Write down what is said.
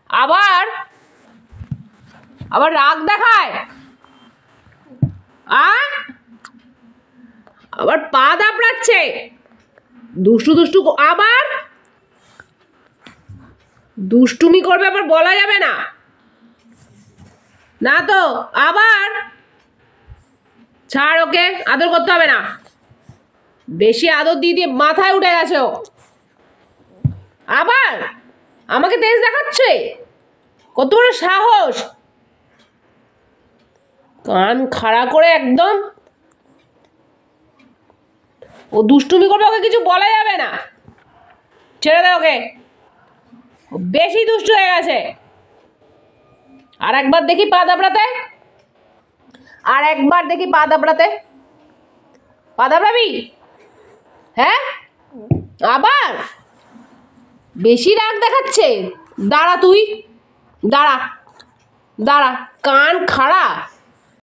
আবার আবার রাগ দেখায়। আবার পা দাপড়াচ্ছে, দুষ্টু দুষ্টু। আবার দুষ্টুমি করবে, আবার বলা যাবে না, না তো। আবার ছাড়, ওকে আদর করতে হবে না। বেশি আদর দিয়ে দিয়ে মাথায় উঠে গেছে ও। আবার আমাকে তেজ দেখাচ্ছে, কত বড় সাহস! কান খাড়া করে একদম। ও দুষ্টুমি করবে, ওকে কিছু বলা যাবে না। ছেড়ে দে ওকে, বেশি দুষ্টু হয়ে গেছে। আর একবার দেখি পা দাবড়াতে, আর একবার দেখি পা দাবড়াতে। পা দাবড়াবি? হ্যাঁ, আবার বেশি রাগ দেখাচ্ছে। দাঁড়া তুই, দাঁড়া দাঁড়া, কান খাড়া।